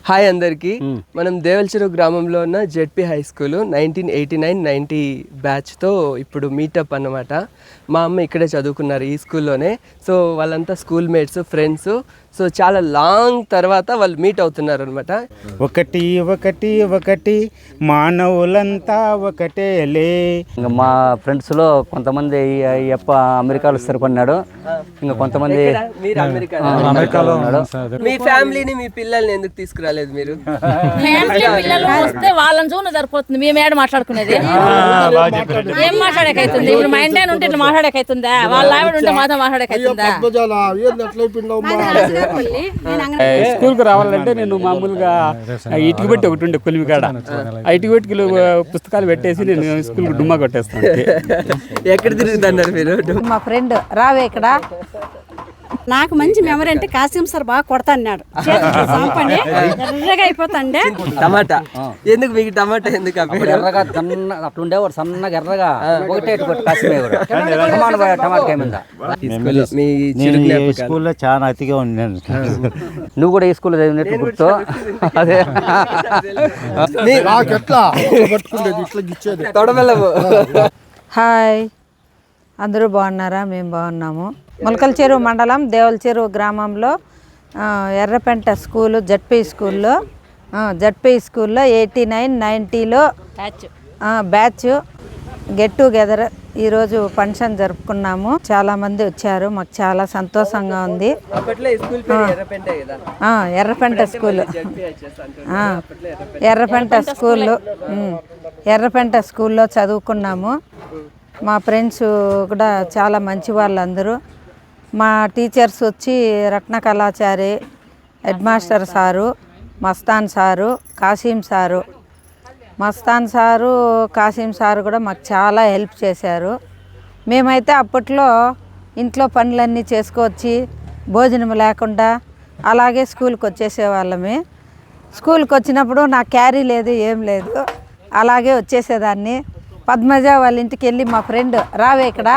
Hi అందరికీ. మనం దేవల్చెరువు గ్రామంలో ఉన్న జెడ్పీ హై స్కూల్ 1989-90 బ్యాచ్తో ఇప్పుడు మీటప్ అన్నమాట. మా అమ్మ ఇక్కడే చదువుకున్నారు ఈ స్కూల్లోనే. సో వాళ్ళంతా స్కూల్ మేట్స్, ఫ్రెండ్స్. సో చాలా లాంగ్ తర్వాత వాళ్ళు మీట్ అవుతున్నారు అనమాట. ఒకటి ఒకటి ఒకటి మానవులంతా ఒకటేలే. ఇంకా మా ఫ్రెండ్స్లో కొంతమంది అప్ప అమెరికాలో స్థిరపడినాడు, ఇంకా కొంతమంది అమెరికాలో ఉన్నాడు. మీ ఫ్యామిలీని, మీ పిల్లల్ని ఎందుకు తీసుకురాలేదు మీరు? పిల్లలు వస్తే వాళ్ళని చూడ సరిపోతుంది. మేము ఏడ మాట్లాడుకునేది ఏం మాట్లాడకైతుంది? ఇప్పుడు మా ఇంటి ఉంటే ఇట్లా మాట్లాడకైతుందా? వాళ్ళ ఆవిడ ఉంటే మాతో మాట్లాడకైతుందా? స్కూల్ కు రావాలంటే నేను మామూలుగా ఇటుక పెట్టి ఒకటి ఉండే కొలిమి కాడ ఆ ఇటుక పెట్టి పుస్తకాలు పెట్టేసి నేను స్కూల్ కు డుమ్మా కొట్టేస్తాను. ఎక్కడ తిరుగుతున్నారు మీరు? మా ఫ్రెండ్ రావే ఇక్కడ. నాకు మంచి మెమరీ అంటే కాసిం సార్ బాగా కొడతాన్నాడు, ఎర్రగా అయిపోతాండే. టమాటా ఎందుకు మీకు? టమాటా ఎందుకు? ఎర్రగా అట్లుండే వాడు సన్నగా ఎర్రగా ఒకటే టమాటా ఏమిందా? స్కూల్లో చాలా అతిగా ఉన్నాను. నువ్వు కూడా ఈ స్కూల్లో చదివినట్టు గుర్తు. అదే హాయ్, అందరూ బాగున్నారా? మేము బాగున్నాము. మొలకల చెరువు మండలం దేవల్చెరువు గ్రామంలో ఎర్రపెంట స్కూలు జడ్పీ స్కూల్లో 89-90లో బ్యాచ్ గెట్ టుగెదర్ ఈరోజు ఫంక్షన్ జరుపుకున్నాము. చాలామంది వచ్చారు, మాకు చాలా సంతోషంగా ఉంది. ఎర్రపెంట స్కూల్ ఎర్రపెంట స్కూల్లో చదువుకున్నాము. మా ఫ్రెండ్స్ కూడా చాలా మంచి వాళ్ళు అందరూ. మా టీచర్స్ వచ్చి Ratna Kalachari, head master sir, Mastan sir, Kasim sir. Mastan sir, Kasim sir కూడా మాకు చాలా హెల్ప్ చేశారు. మేమైతే అప్పట్లో ఇంట్లో పనులన్నీ చేసుకొచ్చి భోజనం లేకుండా అలాగే స్కూల్కి వచ్చేసేవాళ్ళమే. స్కూల్కి వచ్చినప్పుడు నాకు క్యారీ లేదు, ఏం లేదు, అలాగే వచ్చేసేదాన్ని. పద్మజ వాళ్ళ ఇంటికి వెళ్ళి మా ఫ్రెండ్ రావే ఇక్కడ.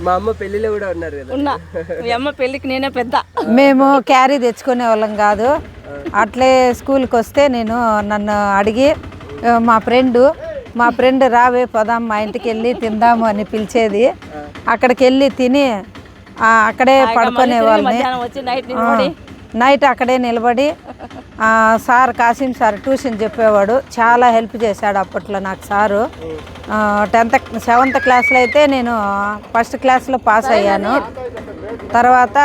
మా అమ్మ పెళ్లిలో కూడా ఉన్నారు కదా. మీ అమ్మ పెళ్ళికి నేనే పెద్ద. మేము క్యారీ తెచ్చుకునే వాళ్ళం కాదు. అట్లే స్కూల్కి వస్తే నన్ను అడిగి మా ఫ్రెండ్ రావే పోదాం మా ఇంటికి వెళ్ళి తిందాము అని పిలిచేది. అక్కడికి వెళ్ళి తిని అక్కడే పడుకునే వాళ్ళని. నైట్ అక్కడే నిలబడి సార్ కాసిం సార్ ట్యూషన్ చెప్పేవాడు, చాలా హెల్ప్ చేశాడు అప్పట్లో నాకు సారు. 7th క్లాస్లో అయితే నేను ఫస్ట్ క్లాస్లో పాస్ అయ్యాను. తర్వాత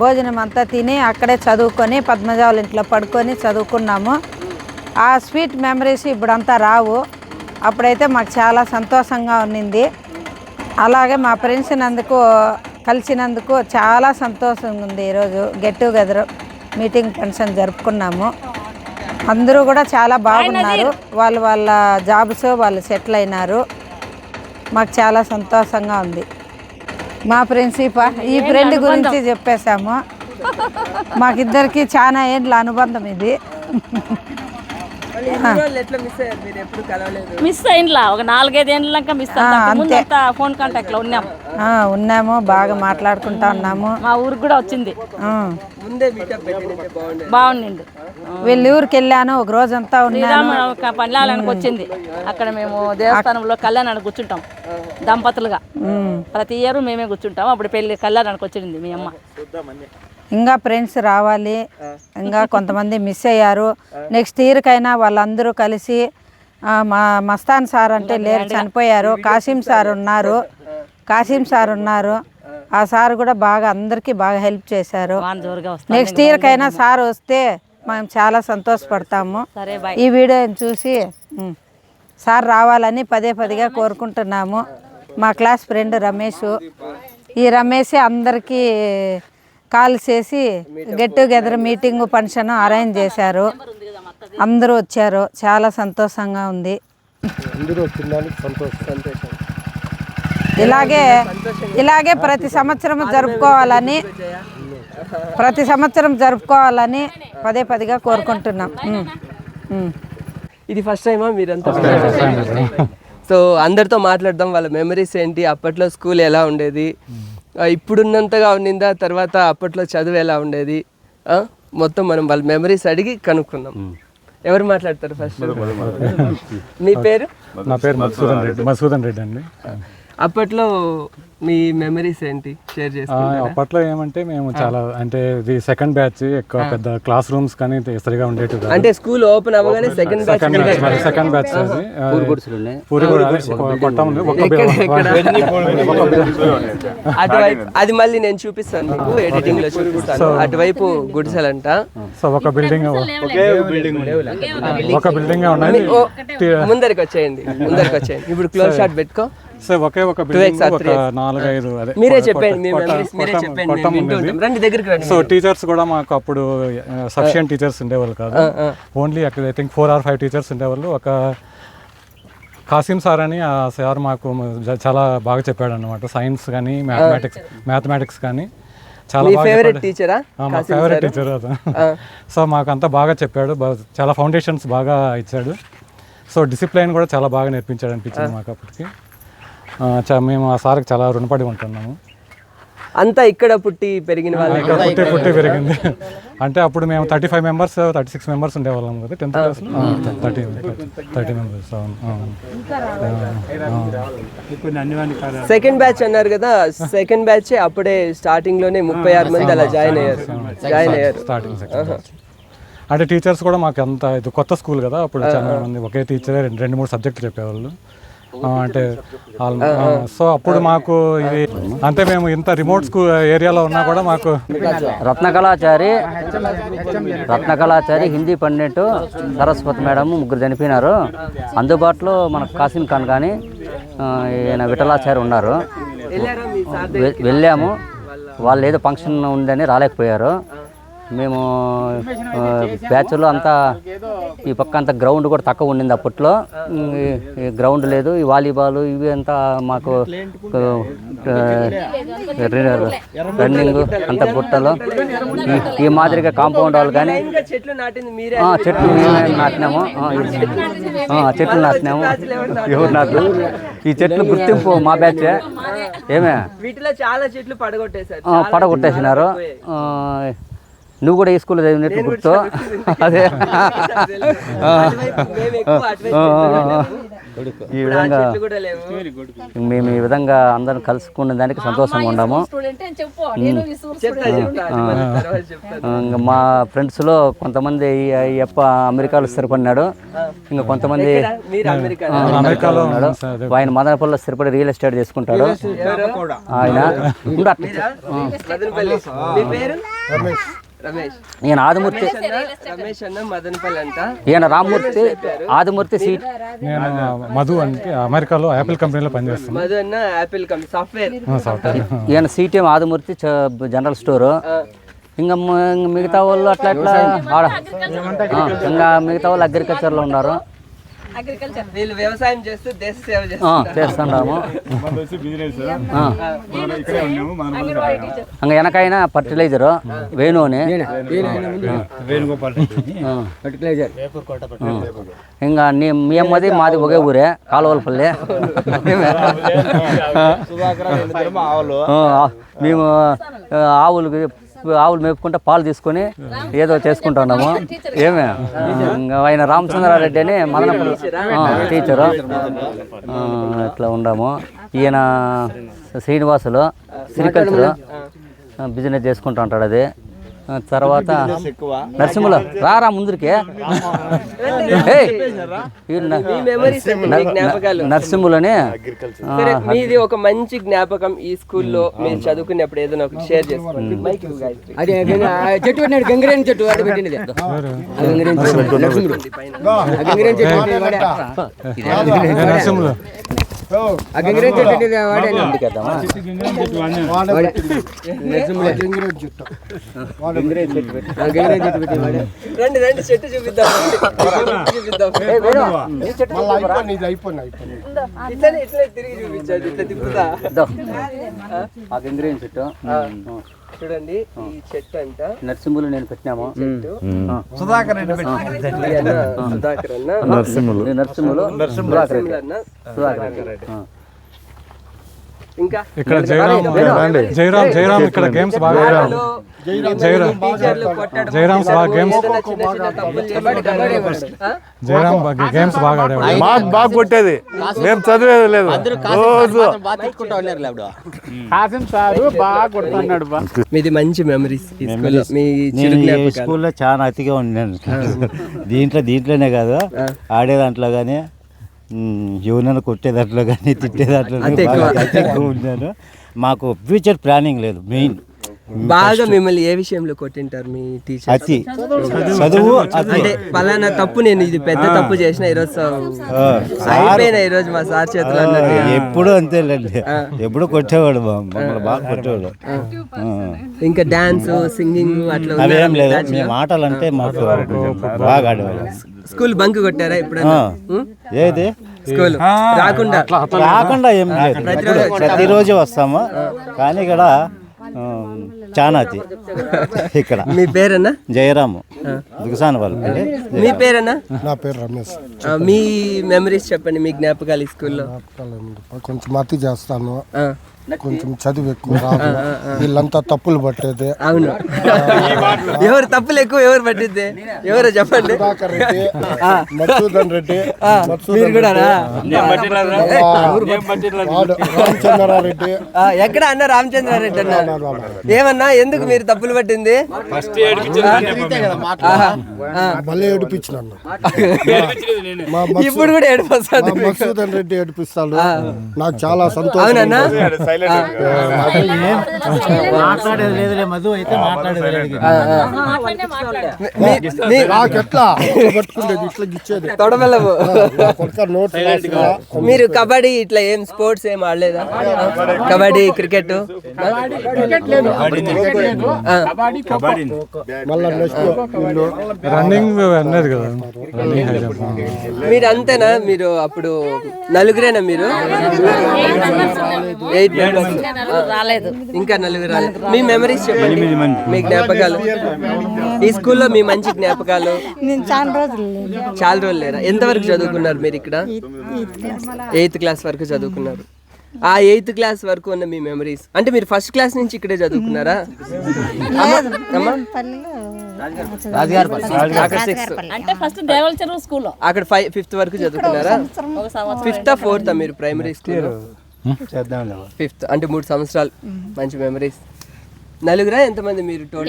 భోజనం అంతా తిని అక్కడే చదువుకొని పద్మజ వాళ్ళ ఇంట్లో పడుకొని చదువుకున్నాము. ఆ స్వీట్ మెమరీస్ ఇప్పుడంతా రావు. అప్పుడైతే మాకు చాలా సంతోషంగా ఉన్నింది. అలాగే మా ఫ్రెండ్స్ కలిసినందుకు చాలా సంతోషంగా ఉంది. ఈరోజు గెట్ టుగెదర్ మీటింగ్ ఫంక్షన్ జరుపుకున్నాము. అందరూ కూడా చాలా బాగున్నారు. వాళ్ళ జాబ్స్ వాళ్ళు సెటిల్ అయినారు. మాకు చాలా సంతోషంగా ఉంది. మా ఈ ఫ్రెండ్ గురించి చెప్పేశాము. మాకిద్దరికి చాలా ఏండ్ల అనుబంధం ఇది. మిస్ అయిండ్లా ఒక 4-5 ఏళ్ళ మిస్. అంతా ఫోన్ కాంటాక్ట్ లో ఉన్నాము, బాగా మాట్లాడుకుంటా ఉన్నాము. మా ఊరికి కూడా వచ్చింది, బాగుండింది. వీళ్ళ ఊరికి వెళ్ళాను, ఒక రోజంతా ఉన్నాను. పల్లాలనికి వచ్చింది. అక్కడ మేము దేవస్థానంలో కళ్యాణానికి కూర్చుంటాం దంపతులుగా. ప్రతి ఇయర్ మేమే కూర్చుంటాం. అప్పుడు పెళ్లి కళ్యాణానికి వచ్చింది మీ అమ్మ. ఇంకా ఫ్రెండ్స్ రావాలి, ఇంకా కొంతమంది మిస్ అయ్యారు. నెక్స్ట్ ఇయర్కైనా వాళ్ళందరూ కలిసి మస్తాన్ సార్ అంటే లేరు, చనిపోయారు. కాసిం సార్ ఉన్నారు. ఆ సార్ కూడా బాగా అందరికీ బాగా హెల్ప్ చేశారు. నెక్స్ట్ ఇయర్కైనా సార్ వస్తే మేము చాలా సంతోషపడతాము. ఈ వీడియోని చూసి సార్ రావాలని పదే కోరుకుంటున్నాము. మా క్లాస్ ఫ్రెండ్ ఈ రమేష్ అందరికీ కాల్ చేసి get together meeting function arrange చేశారు. అందరూ వచ్చారు, చాలా సంతోషంగా ఉంది. ఇలాగే ప్రతి సంవత్సరం జరుపుకోవాలని పదే కోరుకుంటున్నాం. ఇది ఫస్ట్ టైమా మీరంతా? సో అందరితో మాట్లాడదాం, వాళ్ళ మెమరీస్ ఏంటి, అప్పట్లో స్కూల్ ఎలా ఉండేది, ఇప్పుడున్నంతగా ఉన్నిందా, తర్వాత అప్పట్లో చదువు ఎలా ఉండేది, మొత్తం మనం వాళ్ళ మెమరీస్ అడిగి కనుక్కుందాం. ఎవరు మాట్లాడతారు ఫస్ట్? మీ పేరు? నా పేరు మధుసూదన్ రెడ్డి అండి. అప్పట్లో మీ మెమరీస్ ఏంటి షేర్ చేసుకుంటారా? అప్పట్లో ఏమంటే మేము చాలా అంటే ఇది సెకండ్ బ్యాచ్, ఎక్కువ పెద్ద క్లాస్ రూమ్స్ కానీ సరిగా ఉండేవి కాదు. అంటే స్కూల్ ఓపెన్ అవ్వగానే సెకండ్ బ్యాచ్ సెకండ్ బ్యాచ్ అది పూరి కూడా కొట్టం ఉంది. అటువైపు అది మళ్ళీ నేను చూపిస్తాను మీకు, ఎడిటింగ్ లో చూపిస్తాను. అటువైపు గుడిసెలంట. సో ఒక బిల్డింగ్ ఉన్నాయి. ముందరికి వచ్చేయండి. ఇప్పుడు క్లోజ్ షాట్ పెట్టుకో. సో ఒకే ఒక బిల్డింగ్ ఒక 4-5 అదే మీరే చెప్పండి మీ మెమరీస్, మీరే చెప్పండి, మేము వింటూ ఉంటాం. రండి దగ్గరికి రండి. సో టీచర్స్ కూడా మాకు అప్పుడు సఫిషియెంట్ టీచర్స్ ఉండేవాళ్ళు కాదు. ఓన్లీ అక్కడ ఐ థింక్ 4 or 5 టీచర్స్ ఉండేవాళ్ళు. ఒక కాసిం సార్ అని ఆ సార్ మాకు చాలా బాగా చెప్పాడు అన్నమాట. సైన్స్ కానీ మ్యాథమెటిక్స్ కానీ చాలా బాగా ఫేవరెట్ టీచరా? మా ఫేవరెట్ టీచర్ అది. సో మాకు అంతా బాగా చెప్పాడు, చాలా ఫౌండేషన్స్ బాగా ఇచ్చాడు. సో డిసిప్లైన్ కూడా చాలా బాగా నేర్పించాడు అనిపించింది మాకు అప్పటికి. మేము ఆ సార్కి చాలా రుణపడి ఉంటున్నాము. అంతా ఇక్కడ పుట్టి పెరిగిన వాళ్ళు? ఇక్కడ పుట్టి పెరిగింది. అంటే అప్పుడు మేము 35 members 36 members ఉండేవాళ్ళం కదా 10th క్లాస్లో. 30 members. సెకండ్ బ్యాచ్ అన్నారు కదా, సెకండ్ బ్యాచ్ అప్పుడే స్టార్టింగ్ లోనే 36 మంది అలా జాయిన్ అయ్యారు. Starting second batch. అంటే టీచర్స్ కూడా మాకు అంత ఇది కొత్త స్కూల్ కదా, అప్పుడు చాలా మంది ఒకే టీచరే 2-3 సబ్జెక్టులు చెప్పేవాళ్ళు. అంటే సో అప్పుడు మాకు ఇది అంటే మేము ఇంత రిమోట్ స్కూల్ ఏరియాలో ఉన్నా కూడా మాకు రత్నకళాచారి హిందీ పండిట్ సరస్వతి మేడం ముగ్గురు చనిపోయినారు. అందుబాటులో మనకు కాసిం ఖాన్ కానీ ఈయన విఠలాచారి ఉన్నారు. వెళ్ళాము, వాళ్ళు ఏదో ఫంక్షన్ ఉందని రాలేకపోయారు. మేము బ్యాచ్లో అంతా ఈ పక్క అంతా గ్రౌండ్ కూడా తక్కువ ఉండింది అప్పట్లో. ఈ గ్రౌండ్ లేదు, ఈ వాలీబాల్ ఇవి అంతా మాకు రన్నింగ్ అంత గుట్టలు ఈ మాదిరిగా కాంపౌండ్ వాళ్ళు కానీ చెట్లు నాటినాము. చెట్లు నాటినాము. ఎవరు నాటు ఈ చెట్లు గుర్తింపు మా బ్యాచ్. ఏమే వీటిలో చాలా చెట్లు పడగొట్టేసినారు. నువ్వు కూడా ఈ స్కూల్లో చదివినట్టు గుర్తు. అదే ఈ విధంగా మేము ఈ విధంగా అందరం కలుసుకున్న దానికి సంతోషంగా ఉన్నాము. ఇంకా మా ఫ్రెండ్స్లో కొంతమంది అప్ప అమెరికాలో స్థిరపడినాడు. ఇంకా కొంతమంది అమెరికాలో ఉన్నాడు. ఆయన మదనపల్లిలో స్థిరపడి రియల్ ఎస్టేట్ చేసుకుంటాడు. ఆయన ఈయన ఆదిమూర్తి, ఈయన రామ్మూర్తి, ఆదిమూర్తి సీట్. నేను మధు అంటే అమెరికాలో యాపిల్ కంపెనీలో పనిచేస్తాను. ఈయన సీట్ ఏమో ఆదిమూర్తి జనరల్ స్టోరు. ఇంకా మిగతా వాళ్ళు అట్లా ఇంకా మిగతా వాళ్ళు అగ్రికల్చర్లో ఉన్నారు. వ్యవసాయం చేస్తూ దేశ సేవ చేస్తున్నాము. ఇంకా వెనకైనా ఫర్టిలైజరు వేణు అని. ఇంకా మీ అమ్మది మాది ఒకే ఊరే, కాలువలపల్లి. మేము ఆవులు మేపుకుంటే పాలు తీసుకొని ఏదో చేసుకుంటున్నాము. ఏమే ఆయన రామచంద్రారెడ్డి అని మదనపల్లి టీచరు. ఇట్లా ఉన్నాము. ఈయన శ్రీనివాసులు సిరికల్చరు బిజినెస్ చేసుకుంటూ ఉంటాడు. అది తర్వాత నరసింహులు రారా ముందుకి. నరసింహులని మీది ఒక మంచి జ్ఞాపకం ఈ స్కూల్లో మీరు చదువుకునేప్పుడు ఏదైనా ఒకటి షేర్ చేసుకోండి. చెట్టు పెట్టినాడు, గంగిరేణి చెట్టు అది పెట్టినది. నరసింహులు రండి రండి చెట్టు చూపిద్దాం. ఇట్లా తిరిగి చూపించాడు, ఇట్లా తిప్పుతా. చెట్టు చూడండి, ఈ చెట్టు అంట నరసింహులు నేను పెట్టినాము. సుధాకర్ అన్న నరసింహులు సుధాకర్ రెడ్డి. ఇంకా ఇక్కడ జయరామ్ ఇక్కడ గేమ్స్ బాగా జయరామ్స్ బాగా గేమ్స్ జయరామ్ గేమ్స్ బాగా ఆడేవాడు. బాగా కొట్టేది, మేము చదివేది లేదు. రోజు కాసిం సారు బాగా కొడుతున్నాడు బా. మీది మంచి మెమరీస్ ఈ స్కూల్లో, మీ చిరు నేను ఈ జ్ఞాపకాలు. స్కూల్లో చాలా అతిగా ఉన్నాను. దీంట్లోనే కాదు, ఆడే దాంట్లో కానీ ఎవరైనా కొట్టే దాంట్లో కానీ తిట్టే దాంట్లో అంతే ఎక్కువ. ఎక్కువ ఉన్నాను. మాకు ఫ్యూచర్ ప్లానింగ్ లేదు. మెయిన్ బాగా మిమ్మల్ని ఏ విషయంలో కొట్టింటారు మీ టీచర్? అతి చదువు అతి. అంటే పలానా తప్పు, నేను ఇది పెద్ద తప్పు చేసిన ఈరోజు అయిపోయినా ఈరోజు మా సార్ చేతిలో అన్నట్టు. ఎప్పుడు అంతేలేండి, ఎప్పుడు కొట్టేవాడు, మమ్మల్ని బాగా కొట్టేవాడు. ఇంకా డాన్స్, సింగింగ్ అట్లా అవేం ఉన్నారా? లేదు, మేము ఆటలు అంటే మాకు బాగా ఆడేవాళ్ళం. స్కూల్ బంక్ కొట్టారా ఎప్పుడైనా? ఏది స్కూల్ రాకుండా రాకుండా ఏం లేదు, ప్రతిరోజు వస్తాము. కానీ ఇక్కడ చాలా అతి. ఇక్కడ మీ పేరన్నా? జయరాము దుగసాన వాళ్ళు. మీ పేరన్నా? నా పేరు రమేష్. మీ మెమరీస్ చెప్పండి, మీ జ్ఞాపకాలు ఈ స్కూల్లో. కొంచెం అతి చేస్తాను, కొంచెం చదువు ఎక్కువ రాదు, వీళ్ళంతా తప్పులు పట్టేది. అవును, ఎవరు తప్పులు ఎక్కువ ఎవరు పట్టిద్ది? ఎవరో చెప్పండి. సుధాకర్ రెడ్డి, మధుసూదన్ రెడ్డి, మీరు కూడా రామచంద్రారెడ్డి. ఎక్కడ అన్న రామచంద్రారెడ్డి అన్న? ఏమన్నా ఎందుకు మీరు తప్పులు పట్టింది? మళ్ళీ ఏడిపించిన ఇప్పుడు కూడా ఏడిపోతుంది. మధుసూదన్ రెడ్డి ఏడిపిస్తాడు. నాకు చాలా సంతోషం. అవునన్నా? మాట్లాడేది లేదులే, మధు అయితే మాట్లాడేది లేదు. నాకెట్లా పట్టుకుండేది, ఇట్లా ఇచ్చేది తొడబెల్లము. నోట్. మీరు కబడ్డీ ఇట్లా ఏం స్పోర్ట్స్ ఏం ఆడలేదా? కబడ్డీ, క్రికెట్? మళ్ళా నెక్స్ట్ రన్నింగ్ అన్నది కదా, రన్నింగ్ హై జంప్. మీరు అంతేనా? మీరు అప్పుడు నలుగురేనా మీరు? 8 members. రాలేదు. ఇంకా నలుగురు రాలేదు. మీ మెమరీస్ చెప్పండి, మీ జ్ఞాపకాలు ఈ స్కూల్లో, మీ మంచి జ్ఞాపకాలు. నేను చాలా రోజులు చాలా రోజులు లేరా? ఎంతవరకు చదువుకున్నారు మీరు ఇక్కడ? 8th క్లాస్ వరకు చదువుకున్నారు. ఆ 8th క్లాస్ వరకు ఉన్న మీ మెమరీస్ అంటే మీరు ఫస్ట్ క్లాస్ నుంచి ఇక్కడే చదువుకున్నారా? అక్కడ 6th, అంటే ఫస్ట్ దేవల చెరువు స్కూల్లో, అక్కడ 5th వరకు చదువుకున్నారా? 5th, 4th మీరు ప్రైమరీ స్కూల్? 5th అంటే 3 సంవత్సరాలు. మంచి మెమరీస్. నలుగురా ఎంతమంది మీరు టోటల్?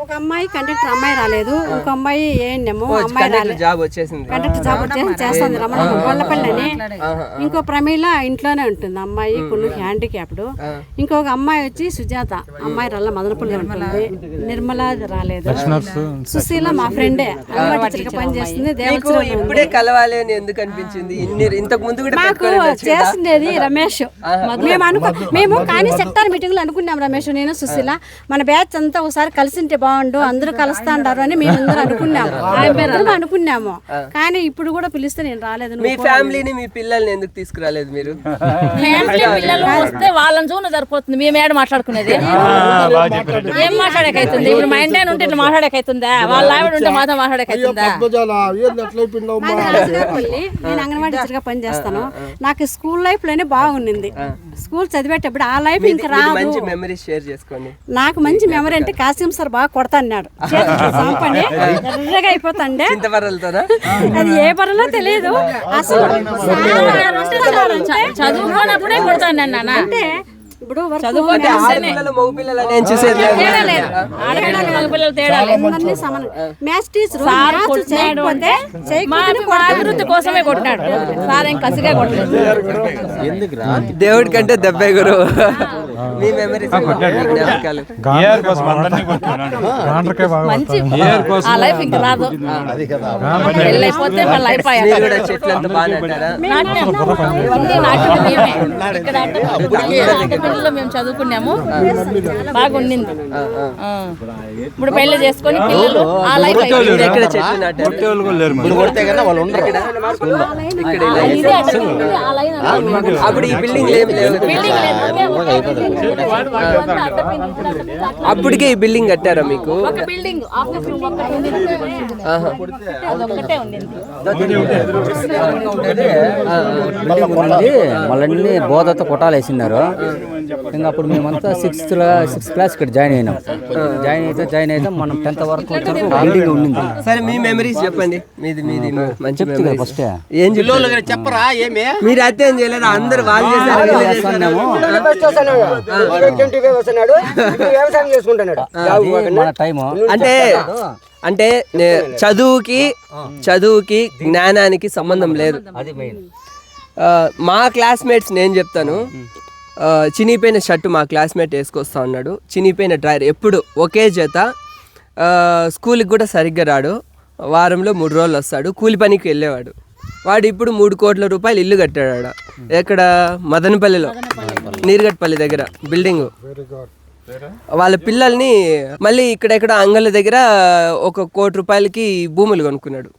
ఒక అమ్మాయి కండక్టర్ అమ్మాయి రాలేదు, ఒక అమ్మాయి ఏఎన్ఎం అమ్మాయి రాలేదు. జాబ్ వచ్చేసింది. కండక్టర్ జాబ్ వచ్చేసి చేస్తుంది రమణ గొల్లపల్లి అని. ఇంకో ప్రమీల ఇంట్లోనే ఉంటుంది అమ్మాయి, కొన్ని హ్యాండిక్యాప్డ్. ఇంకొక అమ్మాయి వచ్చి సుజాత అమ్మాయి రల్ల మదనపల్లి ఉంటుంది. నిర్మల రాలేదు. సుశీల మా ఫ్రెండే, టీచర్ పని చేస్తుంది. ఇప్పుడే కలవాలి అని ఎందుకు అనిపించింది? ఇంతకు ముందు కూడా మాకు చేస్తుండేది రమేష్. మేము కానీ సెక్టార్ మీటింగ్ లో అనుకున్నాం, రమేష్ నేను సుశీల మన బ్యాచ్ అంతా ఒకసారి కలిసింటే బాగుండు, అందరూ కలుస్తా ఉంటారు అని మేము అందరూ అనుకున్నాము. కానీ ఇప్పుడు కూడా పిలిస్తే నేను రాలేదు. మీ ఫ్యామిలీని, మీ పిల్లల్ని ఎందుకు తీసుకురాలేదు మీరు? పిల్లలు వస్తే వాళ్ళని చూన సరిపోతుంది, మేము ఏడ మాట్లాడుకునేది ఏం మాట్లాడకైతుంది? ఇప్పుడు మా ఇంటి ఉంటే ఇట్లా మాట్లాడకైతుందా? వాళ్ళ ఆవిడ ఉంటే మాతో మాట్లాడకైతుందా? నేను అంగన్వాడీ టీచర్ గా పని చేస్తాను. నాకు స్కూల్ లైఫ్ లోనే బాగుండింది. స్కూల్ చదివేటప్పుడు ఆ లైఫ్ ఇంకా రాదు. మంచి మెమరీస్ షేర్ చేసుకోండి. నాకు మంచి మెమరీ అంటే కాసిం సార్ బాగా కొడతాన్నాడు, సాంపండి ఎర్రగా అయిపోతాండే. అది ఏ బరలో తెలియదు అసలు. చదువుకోనప్పుడే కొడతాను అంటే ఇప్పుడు అభివృద్ధి కోసమే కొట్టినాడు సార్, ఏం కసిగా కొట్టలేదు. దేవుడి కంటే దెబ్బే గురు. మీ మెమరీస్ ఆ లైఫ్ ఇంకా రాదు. వెళ్ళైపోతే మళ్ళీ అయిపోయాయి. చెట్లు అంతా బాగా నాటారా? పిల్లలు మేము చదువుకున్నాము, బాగుండింది. ఇప్పుడు పెళ్లి చేసుకొని పిల్లలు ఆ లైఫ్ ఎక్కడ చెట్లు నాటారు? అప్పుడు ఈ బిల్డింగ్ లేవు. అప్పటికే ఈ బిల్డింగ్ కట్టారా మీకు? బిల్డింగ్ ఆఫీస్ రూమ్ ఒకటి ఉంది. అదొక్కటే ఉండింది. మళ్ళీ బోధతో కొట్టాలు వేసినారు. ఇంకా అప్పుడు మేమంతా సిక్స్త్ క్లాస్ ఇక్కడ జాయిన్ అయితే మనం 10th వరకు బిల్డింగ్ ఉండింది. సరే మీ మెమరీస్ చెప్పండి. మీది మంచి ఫస్ట్ ఏం చెప్పరా? మీరు అయితే ఏం చేయలేదు, అందరు వాళ్ళు చేశారు. వ్యవసాయం చేసుకుంటున్నాడు. అంటే చదువుకి జ్ఞానానికి సంబంధం లేదు. మా క్లాస్మేట్స్ నేను చెప్తాను, చినిగిపోయిన షర్టు మా క్లాస్మేట్ వేసుకొస్తా ఉన్నాడు, చినిగిపోయిన డ్రైవర్ ఎప్పుడు ఒకే జత. స్కూల్కి కూడా సరిగ్గా రాడు, వారంలో 3 రోజులు వస్తాడు, కూలి పనికి వెళ్ళేవాడు. వాడు ఇప్పుడు 3 కోట్ల రూపాయలు ఇల్లు కట్టాడు ఆడ, ఎక్కడ మదనపల్లిలో, నీరుగట్పల్లి దగ్గర బిల్డింగు. వాళ్ళ పిల్లల్ని మళ్ళీ ఇక్కడెక్కడ అంగళ్ళ దగ్గర 1 కోటి రూపాయలకి భూములు కొనుక్కున్నాడు.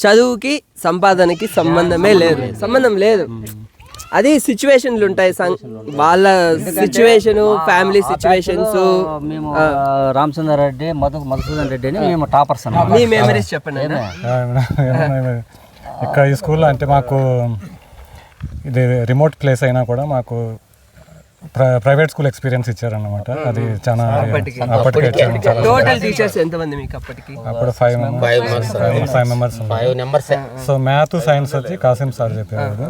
చదువుకి సంపాదనకి సంబంధం లేదు. అది సిచ్యువేషన్లు ఉంటాయి, వాళ్ళ సిచ్యువేషన్, ఫ్యామిలీ సిచ్యువేషన్స్. మేము రామచంద్రారెడ్డి, మధుసూదన్ రెడ్డి అని మేము టాపర్స్ అన్నమాట. మీ మెమరీస్ చెప్పండి. ఇక్కడ ఈ స్కూల్లో అంటే మాకు ఇది రిమోట్ ప్లేస్ అయినా కూడా మాకు ప్రైవేట్ స్కూల్ ఎక్స్పీరియన్స్ ఇచ్చారన్నమాట. అది చాలా అప్పటికే టోటల్ టీచర్స్ ఎంతమంది మీకు అప్పటికి? అప్పుడు 5 మెంబర్స్. సో మ్యాథ్ సైన్స్ వచ్చి కాసిం సార్ చెప్పేవాడు,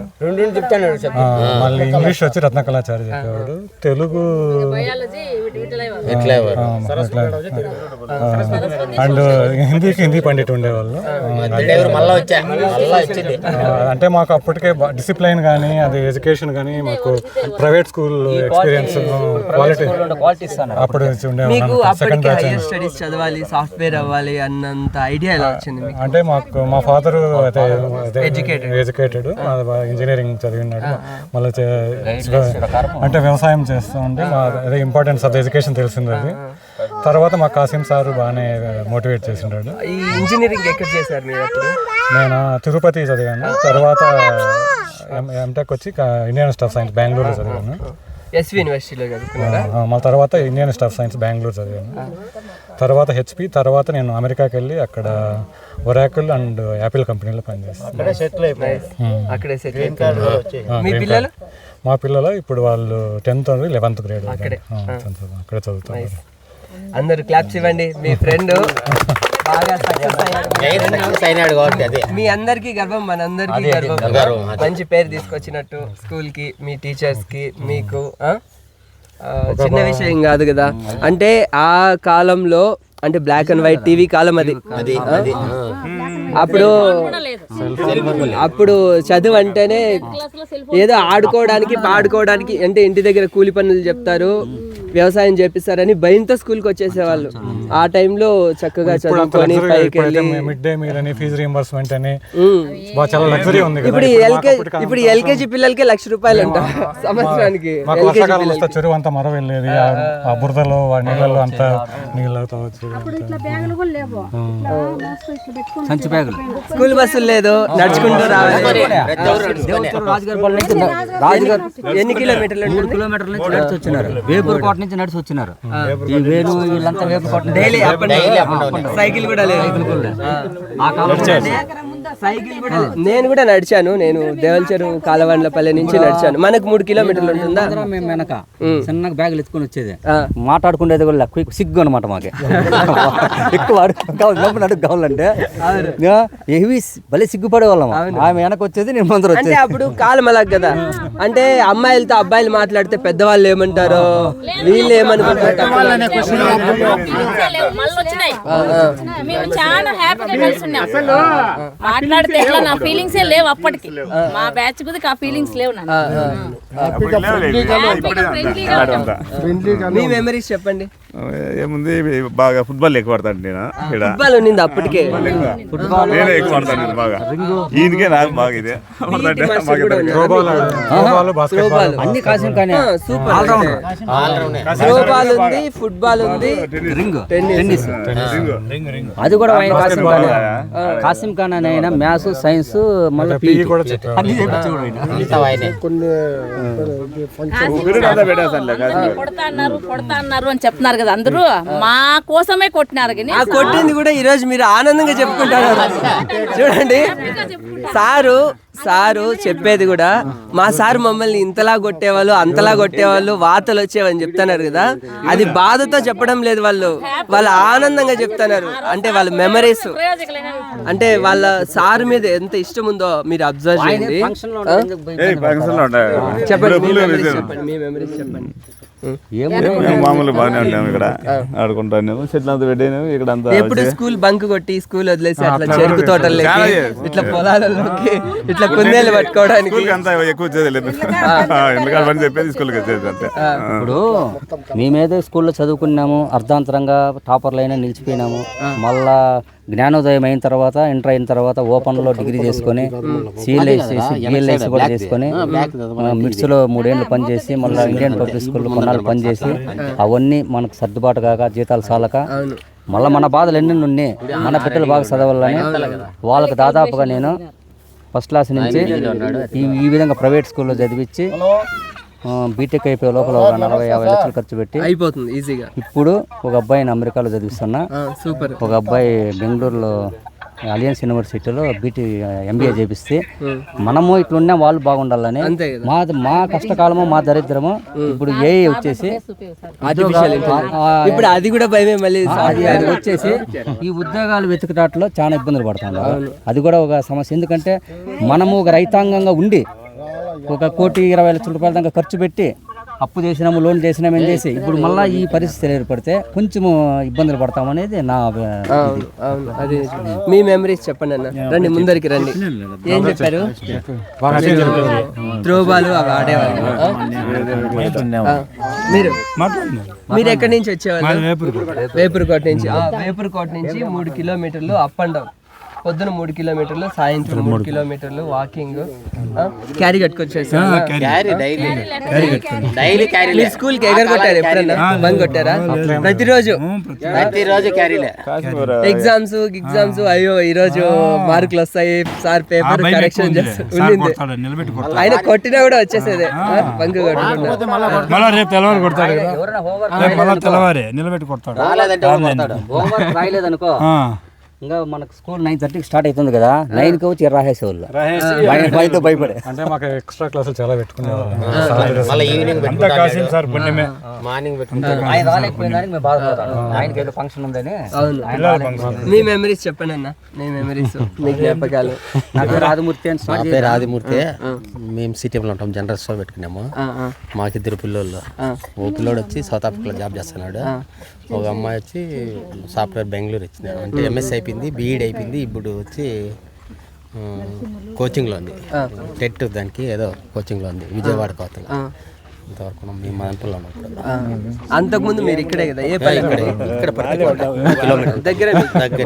మళ్ళీ ఇంగ్లీష్ వచ్చి రత్నకళాచారి చెప్పేవాడు, తెలుగు అండ్ హిందీ పండిట్ ఉండేవాళ్ళు. అంటే మాకు అప్పటికే డిసిప్లైన్ కానీ అది ఎడ్యుకేషన్ కానీ మాకు ప్రైవేట్ స్కూల్ ఎక్స్పీరియన్స్ క్వాలిటీ అప్పుడు మీకు అప్పటికే హైయర్ స్టడీస్ చదవాలి, సాఫ్ట్వేర్ అవ్వాలి అన్నంత ఐడియా ఎలా వచ్చింది? అంటే మా ఫాదర్ ఎడ్యుకేటెడ్, ఇంజనీరింగ్ చదివినాడు. మళ్ళీ అంటే వ్యవసాయం చేస్తూ ఉంటే అదే ఇంపార్టెన్స్ ఆఫ్ ఎడ్యుకేషన్ తెలిసింది. అది తర్వాత మా కాసిం సార్ బాగానే మోటివేట్ చేసినాడు. ఈ ఇంజనీరింగ్ ఎక్కడ చేశారు మీరు అప్పుడు? నేను తిరుపతి చదివాను, తర్వాత ఎంటెక్ వచ్చి ఇండియన్ ఇన్స్టిట్యూట్ ఆఫ్ సైన్స్ బెంగళూరులో చదివాను. ఎస్వి యూనివర్సిటీలో చదువుకున్నారా? మళ్ళీ తర్వాత Indian institute of science Bengaluru చదివాను. తర్వాత హెచ్పి, తర్వాత నేను అమెరికాకి వెళ్ళి అక్కడ ఒరాకిల్ అండ్ యాపిల్ కంపెనీలో పనిచేస్తాను. మా పిల్లలు ఇప్పుడు వాళ్ళు 10th and 11th గ్రేడ్ అక్కడే చదువుతారు. అందరు క్లాప్స్ ఇవ్వండి. మీ ఫ్రెండ్ బాగా సక్సెస్ అయ్యాడు కాబట్టి అదే మీ అందరికీ గర్వం, మనందరికీ గర్వం. మంచి పేరు తీసుకొచ్చినట్టు స్కూల్కి, మీ టీచర్స్కి, మీకు చిన్న విషయం కాదు కదా. అంటే ఆ కాలంలో అంటే బ్లాక్ అండ్ వైట్ టీవీ కాలం అది. అప్పుడు చదువు అంటేనే ఏదో ఆడుకోవడానికి, పాడుకోవడానికి, అంటే ఇంటి దగ్గర కూలి పనులు చెప్తారు, వ్యవసాయం చేపిస్తారని భయంతో స్కూల్కి వచ్చేసేవాళ్ళు. ఆ టైంలో చక్కగా చదువుకొని పైకి వెళ్ళి మిడ్ డే మీల్ అని, ఫీజు రీయింబర్స్మెంట్ అని చాలా లగ్జరీ ఉంది. ఇప్పుడు ఎల్కేజీ పిల్లలకి ₹1,00,000 అంట సంవత్సరానికి. చెరువు అంతా మర వెళ్ళేది, ఆ బురదలో నీళ్ళలో అంతా నీళ్ళు అవుతావచ్చు. స్కూల్ బస్సులు లేదు, నడుచుకుంటూ రావాలి. ఎన్ని కిలోమీటర్లు? 3 కిలోమీటర్ల నుంచి నడిచి వచ్చినారు, వేపూరుకోట నుంచి నడిచి వచ్చినారు. ఈ వేణు వీళ్ళంతా వేపూరుకోట డైలీ సైకిల్ కూడా లేదు. ఆ కాలంలో సైకిల్ కూడా నేను కూడా నడిచాను. నేను దేవల్చెరు కాలవండ్లపల్లి నుంచి నడిచాను. మనకు 3 కిలోమీటర్లు ఉంటుందా? మేము వెనక చిన్నగా బ్యాగులు ఎత్తుకొని వచ్చేది, మాట్లాడుకునేది కూడా సిగ్గు అనమాట మాకు. ఎక్కువ అడుగు కావాలంటే ఏవి భలే సిగ్గుపడే వాళ్ళం. ఆమె వెనక వచ్చేది, నేను ముందర వచ్చేది. అప్పుడు కాలం అలా కదా. అంటే అమ్మాయిలతో అబ్బాయిలు మాట్లాడితే పెద్దవాళ్ళు ఏమంటారో, వీళ్ళు ఏమనుకుంటారు. మేము చాలా హ్యాపీగా కలిసి ఉన్నాం. మాట్లాడితే ఎట్లా నా ఫీలింగ్స్ లేవు అప్పటికి. మా బ్యాచ్ గురించి ఆ ఫీలింగ్స్ లేవు. మీ మెమరీస్ చెప్పండి. ఏముంది బాగా ఫుట్బాల్ ఎక్కువ ఆడతాను నేను ఇక్కడ ఫుట్బాల్ ఉన్నింది అప్పటికే. నేనే ఎక్కువ ఆడతాను నేను బాగా. ఈయనకే నాకు బాగా ఇదే అన్ని కాసిన కానీ త్రోబాల్ ఉంది, ఫుట్బాల్ ఉంది, టెన్నిస్. అది కూడా ఆయన కాసిం ఖాన్ అని ఆయన మ్యాథ్స్ సైన్స్ మళ్ళీ కొడతా అన్నారు అని చెప్తున్నారు కదా అందరూ, మా కోసమే కొట్టినారు. కొట్టింది కూడా ఈ రోజు మీరు ఆనందంగా చెప్పుకుంటారు. చూడండి సారు చెప్పేది కూడా, మా సార్ మమ్మల్ని ఇంతలా కొట్టేవాళ్ళు, అంతలా కొట్టేవాళ్ళు, వాతలు వచ్చేవని చెప్తున్నారు కదా. అది బాధతో చెప్పడం లేదు, వాళ్ళు ఆనందంగా చెప్తున్నారు. అంటే వాళ్ళ మెమరీస్, అంటే వాళ్ళ సార్ మీద ఎంత ఇష్టం ఉందో మీరు అబ్జర్వ్ చేయండి. చెప్పండి మీ మెమరీస్ చెప్పండి. మామూలు బాగానే ఉంటాము ఇక్కడ, ఆడుకుంటాను, చెట్లు అంతా పెట్టాను ఇక్కడ అంతా. ఎప్పుడు స్కూల్ బంక్ కొట్టి స్కూల్ వదిలేసి అట్లా చెరుకు తోటల్లోకి, ఇట్లా పొలాలలోకి, ఇట్లా కుందేలు పట్టుకోవడానికి అంతా ఎక్కువ వచ్చేది లేదు. ఎందుకంటే పని చెప్పేది స్కూల్కి వచ్చేది అంతే. ఇప్పుడు మేమేదో స్కూల్లో చదువుకున్నాము, అర్ధాంతరంగా టాపర్లు అయినా నిలిచిపోయినాము. మళ్ళా జ్ఞానోదయం అయిన తర్వాత, ఇంటర్ అయిన తర్వాత ఓపెన్లో డిగ్రీ చేసుకొని, బిఎల్ఐసి కూడా చేసుకొని, మిడ్స్లో 3 ఏళ్ళు పనిచేసి, మళ్ళీ ఇండియన్ పబ్లిక్ స్కూల్లో కొన్నాళ్ళు పనిచేసి, అవన్నీ మనకు సర్దుబాటు కాక, జీతాలు చాలక, మళ్ళీ మన బాధలు ఎన్ని ఉన్నాయి, మన బిడ్డలు బాగా చదవాలని వాళ్ళకి దాదాపుగా నేను ఫస్ట్ క్లాస్ నుంచి ఈ విధంగా ప్రైవేట్ స్కూల్లో చదివించి బీటెక్ అయిపోయే లోపల 40-50 లక్షలు ఖర్చు పెట్టి అయిపోతుంది ఈజీగా. ఇప్పుడు ఒక అబ్బాయిని అమెరికాలో చదివిస్తున్నా, సూపర్. ఒక అబ్బాయి బెంగళూరులో అలియన్స్ యూనివర్సిటీలో ఎంబీఏ చేపిస్తే, మనము ఇట్లున్నా వాళ్ళు బాగుండాలని, మా కష్టకాలము, మా దరిద్రము ఇప్పుడు ఏఐ వచ్చేసి ఇప్పుడు అది కూడా భయమే. మళ్ళీ అది వచ్చేసి ఈ ఉద్యోగాలు వెతుకుటాట్లో చాలా ఇబ్బందులు పడుతున్నారు. అది కూడా ఒక సమస్య. ఎందుకంటే మనము ఒక రైతాంగంగా ఉండి 1,20 లక్షల రూపాయల దాకా ఖర్చు పెట్టి అప్పు చేసినాము, లోన్ చేసినాము, ఏం చేసి ఇప్పుడు మళ్ళీ ఈ పరిస్థితులు ఏర్పడితే కొంచెము ఇబ్బందులు పడతామనేది నా. అది మీ మెమరీస్ చెప్పండి అన్న. రండి ముందరికి రండి. ఏం చెప్పారు? త్రోబాలు అవి ఆడేవాళ్ళు. మీరు ఎక్కడి నుంచి వచ్చేవాళ్ళు? వేపూరుకోట నుంచి. వేపూరుకోట నుంచి 3 కిలోమీటర్లు అప్ అండ్ డౌన్. పొద్దున 3 కిలోమీటర్లు, సాయంత్రం 3 కిలోమీటర్లు వాకింగ్. క్యారీ కట్టుకొచ్చేసారు. స్కూల్ కి ఎగరగొట్టారు ఎప్పుడన్నా? బంక్ కొట్టారా? ప్రతిరోజు ఎగ్జామ్స్ అయ్యో ఈ రోజు మార్కులు వస్తాయి సార్, పేపర్ కరెక్షన్ చేస్తుంది. ఆయన కొట్టినా కూడా వచ్చేసేదే బంక్ రాయలేదనుకో, ఇంకా మనకు స్కూల్ 9:30కి స్టార్ట్ అవుతుంది కదా, 9కి వచ్చి రాసేసేవాళ్ళు భయపడే. అంటే మాకు ఎక్స్ట్రా క్లాసులు చాలా పెట్టుకునేవాళ్ళు. ఆయన రాలేకపోయినానికి మేము బాధపడతాం. ఆయనకి ఏదో ఫంక్షన్ ఉందని. మీ మెమరీస్ చెప్పండి అన్న. మీ మెమరీస్, మీ జ్ఞాపకాలు. నా పేరు ఆదిమూర్తి అని. నా పేరు ఆదిమూర్తి. మేము సిటీలో ఉంటాం, జనరల్ స్టోర్ పెట్టుకున్నాము. మాకు 2 పిల్లోళ్ళు. ఓ పిల్లోడు వచ్చి సౌత్ ఆఫ్రికాలో జాబ్ చేస్తున్నాడు, ఒక అమ్మాయి వచ్చి సాఫ్ట్వేర్ బెంగళూరు వచ్చినాడు. అంటే ఎంఎస్ అయిపోయింది, బీఈడి అయిపోయింది, ఇప్పుడు వచ్చి కోచింగ్లో ఉంది. టెట్ దానికి ఏదో కోచింగ్లో ఉంది, విజయవాడ కోతలు. ఇంతవరకు మేము మదనపల్లిలో ఉన్నాం. అంతకుముందు మీరు ఇక్కడే కదా? ఏ పని? ఇక్కడ దగ్గర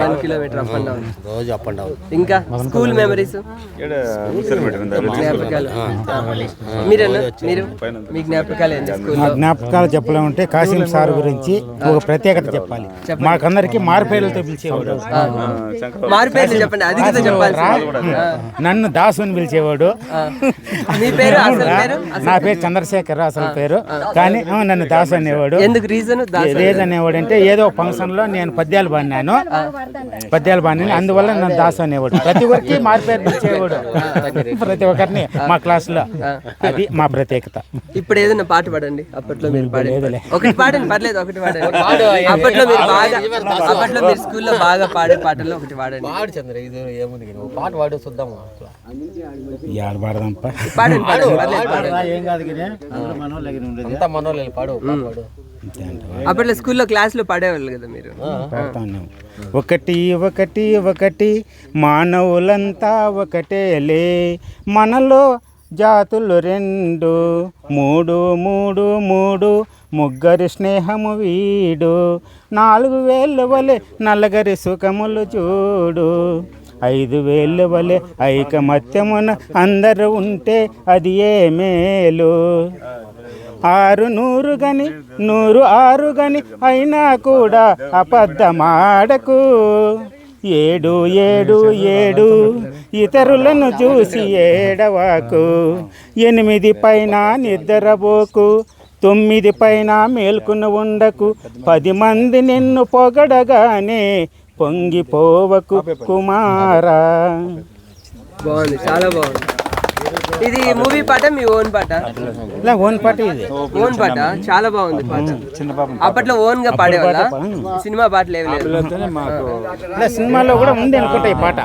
1 కిలోమీటర్ అప్ అండ్ డౌన్, రోజు అప్ అండ్ డౌన్. ఇంకా స్కూల్ మెమరీస్, జ్ఞాపకాలు. మీరు మీ జ్ఞాపకాలు ఏంటి స్కూల్? జ్ఞాపకాలు చెప్పలేమంటే కాసిం సార్ గురించి ఒక ప్రత్యేకత చెప్పాలి. మాకందరికి మారుపేర్లతో పిలిచేవాడు. మారుపేర్లు చెప్పండి, అది కూడా చెప్పాలి. నన్ను దాసు అని పిలిచేవాడు. మీ పేరు? అసలు పేరు? నా పేరు చంద్రశేఖర్ అసలు పేరు, కానీ నన్ను దాసు అనేవాడు. ఎందుకు రీజన్ అనేవాడు అంటే ఏదో ఫంక్షన్ లో నేను పద్యాలు పాడినాను, అందువల్ల నన్ను దాసు అనేవాడు. ప్రతి ఒక్కరికి మారుపేరు పిలిచేవాడు, ప్రతి ఒక్కరిని మా క్లాస్ లో. అది మా ప్రత్యేకత. ఇప్పుడు ఏదైనా పాట పాడండి. అప్పట్లో మీరు పాడేది ఒకటి పాడండి, పర్లేదు ఒకటి పాడండి. అప్పట్లో మీరు స్కూల్లో బాగా పాడే పాటల్లో ఒకటి పాడండి. పాట పాడు చూద్దాం. పాడదాంపా, అప్పట్లో స్కూల్లో క్లాస్లో పాడేవాళ్ళు కదా మీరు? ఒకటి ఒకటి ఒకటి మానవులంతా ఒకటేలే, మనలో జాతులు 2 3 3 3 ముగ్గురి స్నేహము వీడు 4 వేళ్ళ వలె నల్లగరి సుఖములు చూడు 5 వేళ్ళ వలె ఐకమత్యమున అందరూ ఉంటే అది ఏ మేలు 600 గని 106 గని అయినా కూడా అబద్ధమాడకు 7 ఇతరులను చూసి ఏడవాకు 8 పైన నిద్రపోకు 9 పైన మేల్కొని ఉండకు 10 మంది నిన్ను పొగడగానే పొంగిపోవకు కుమారా. బాగుంది, చాలా బాగుంది. ఇది మూవీ పాట, మీ ఓన్ పాట? ఓన్ పాట ఇది. ఓన్ పాట, చాలా బాగుంది పాట. అప్పట్లో ఓన్ గా పాడేవాళ్ళ? సినిమా పాటలు ఏమి లేదు? సినిమాలో కూడా ఉంది అనుకుంటా ఈ పాట,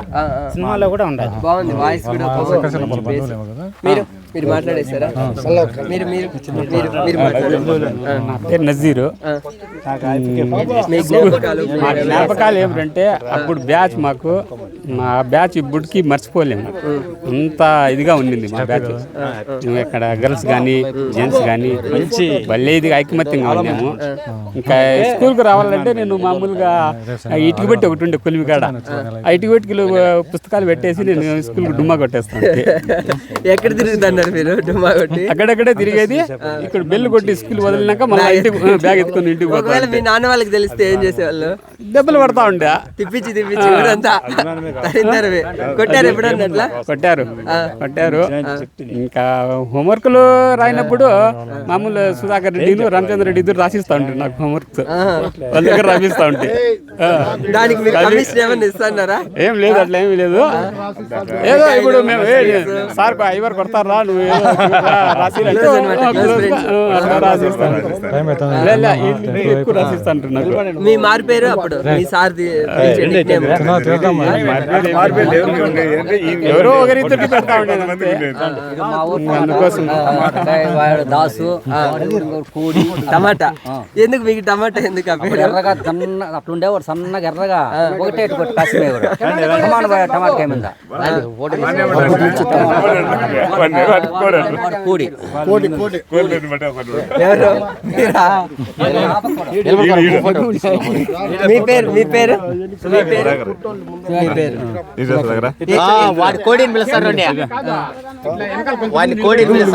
సినిమాలో కూడా ఉండాలి. బాగుంది, వాయిస్ కూడా. మీరు మాట్లాడేస్తారా? మీరు మీరు మీరు మీరు నా పేరు నజీరు. మా జ్ఞాపకాలు ఏమిటంటే అప్పుడు బ్యాచ్ మాకు, మా బ్యాచ్ ఇప్పటికి మర్చిపోలేము. అంత ఇదిగా ఉండింది మా బ్యాచ్. ఇక్కడ గర్ల్స్ కానీ జెంట్స్ కానీ మంచి భలే ఇదిగా ఐకమత్యంగా ఉన్నాము. ఇంకా స్కూల్కి రావాలంటే నేను మామూలుగా ఇటుక పెట్టి ఒకటి ఉండే కొలిమికాడ, ఆ ఇటుక పెట్టికి పుస్తకాలు పెట్టేసి నేను స్కూల్కి డుమ్మా కొట్టేస్తాను. ఎక్కడ తిరుగుతున్నారు మీరు? డుమ్మా కొట్టి అక్కడక్కడే తిరిగేది. ఇక్కడ బెల్లు కొట్టి స్కూల్ వదిలినాక మళ్ళీ ఇంటికి బ్యాగ్ ఎత్తుకొని ఇంటికి. ఒకవేళ మీ నాన్న వాళ్ళకి తెలిస్తే ఏం చేసేవాళ్ళు? దెబ్బలు పడతా ఉండే. తిప్పించి ఊరంతా కొట్టారు ఎప్పుడన్నా అట్లా? కొట్టారు. ఇంకా హోంవర్క్లు రాయినప్పుడు మామూలు సుధాకర్ రెడ్డి రామచంద్ర రెడ్డి ఇద్దరు రాసిస్తా ఉంటారు నాకు హోంవర్క్. వాళ్ళ దగ్గర రాసిస్తా ఉంటే దానికి మీరు కమిషన్ ఏమన్నా ఇస్తున్నారా? ఏం లేదు, అట్లా ఏమి లేదు. ఏదో ఇప్పుడు మేము సార్ ఐవర్ కొడతారా నువ్వు ఎక్కువ రాసిస్తాను నాకు. మీ మారి పేరు అప్పుడు మీ సార్ ఎవరో ఒకరిద్దరికి పెడతా ఉండేది అంతే. అందుకోసం దాసు కూడి టమాటా. ఎందుకు మీకు టమాటా ఎందుకు? ఎర్రగా అట్లుండేవాడు సన్నగా ఎర్రగా ఒకటే కాసిమేవాడు. టమాటా మీద కూడి మీ పేరు మీ పేరు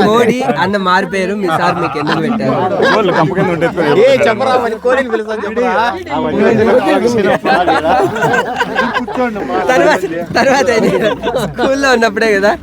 కోడి అన్న మారి పేరు మీ సార్ మీకు ఎందుకు పెట్టారు? తర్వాత స్కూల్లో ఉన్నప్పుడే కదా.